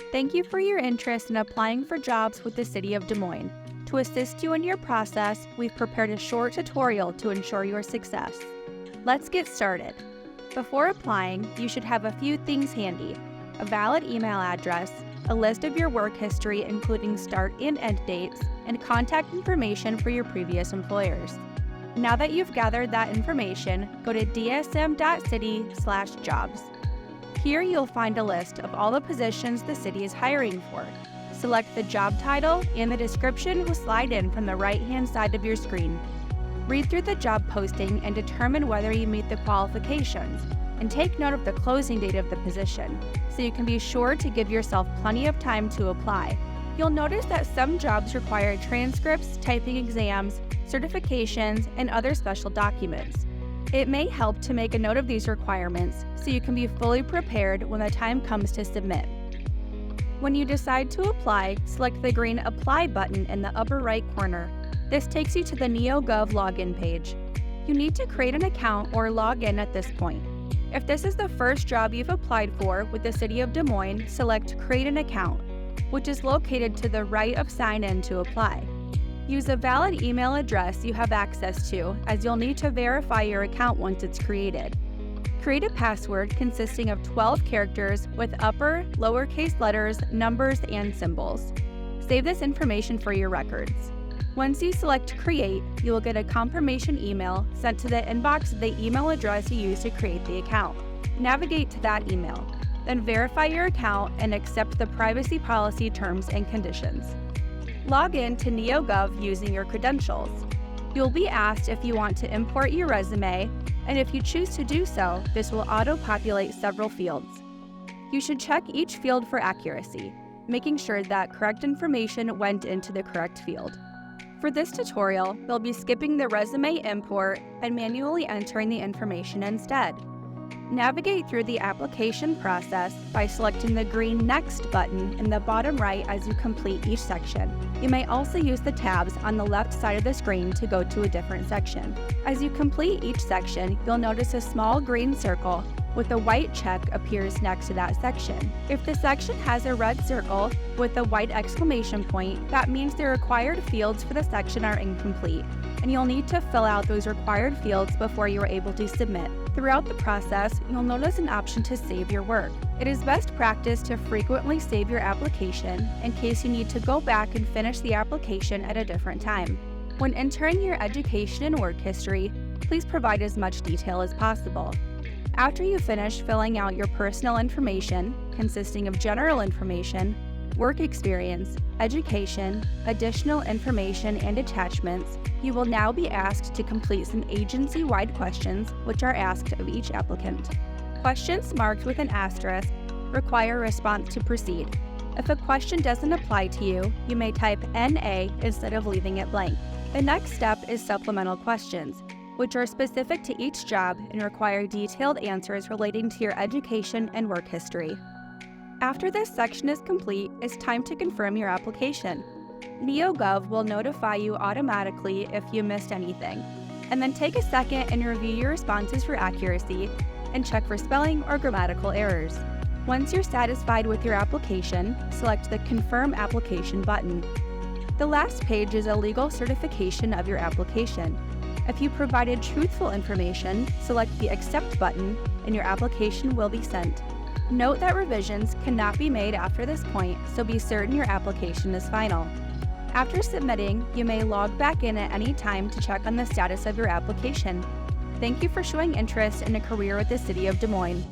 Thank you for your interest in applying for jobs with the City of Des Moines. To assist you in your process, we've prepared a short tutorial to ensure your success. Let's get started. Before applying, you should have a few things handy: a valid email address, a list of your work history including start and end dates, and contact information for your previous employers. Now that you've gathered that information, go to dsm.city/jobs. Here you'll find a list of all the positions the city is hiring for. Select the job title, and the description will slide in from the right-hand side of your screen. Read through the job posting and determine whether you meet the qualifications, and take note of the closing date of the position, so you can be sure to give yourself plenty of time to apply. You'll notice that some jobs require transcripts, typing exams, certifications, and other special documents. It may help to make a note of these requirements so you can be fully prepared when the time comes to submit. When you decide to apply, select the green Apply button in the upper right corner. This takes you to the NeoGov login page. You need to create an account or log in at this point. If this is the first job you've applied for with the City of Des Moines, select Create an Account, which is located to the right of Sign In to apply. Use a valid email address you have access to, as you'll need to verify your account once it's created. Create a password consisting of 12 characters with upper, lowercase letters, numbers, and symbols. Save this information for your records. Once you select Create, you will get a confirmation email sent to the inbox of the email address you used to create the account. Navigate to that email, then verify your account and accept the privacy policy terms and conditions. Log in to NeoGov using your credentials. You'll be asked if you want to import your resume, and if you choose to do so, this will auto-populate several fields. You should check each field for accuracy, making sure that correct information went into the correct field. For this tutorial, we'll be skipping the resume import and manually entering the information instead. Navigate through the application process by selecting the green Next button in the bottom right as you complete each section. You may also use the tabs on the left side of the screen to go to a different section. As you complete each section, you'll notice a small green circle with a white check appears next to that section. If the section has a red circle with a white exclamation point, that means the required fields for the section are incomplete, and you'll need to fill out those required fields before you are able to submit. Throughout the process, you'll notice an option to save your work. It is best practice to frequently save your application in case you need to go back and finish the application at a different time. When entering your education and work history, please provide as much detail as possible. After you finish filling out your personal information, consisting of general information, work experience, education, additional information, and attachments, you will now be asked to complete some agency-wide questions which are asked of each applicant. Questions marked with an asterisk require a response to proceed. If a question doesn't apply to you, you may type NA instead of leaving it blank. The next step is supplemental questions, which are specific to each job and require detailed answers relating to your education and work history. After this section is complete, it's time to confirm your application. NeoGov will notify you automatically if you missed anything, and then take a second and review your responses for accuracy and check for spelling or grammatical errors. Once you're satisfied with your application, select the Confirm Application button. The last page is a legal certification of your application. If you provided truthful information, select the Accept button and your application will be sent. Note that revisions cannot be made after this point, so be certain your application is final. After submitting, you may log back in at any time to check on the status of your application. Thank you for showing interest in a career with the City of Des Moines.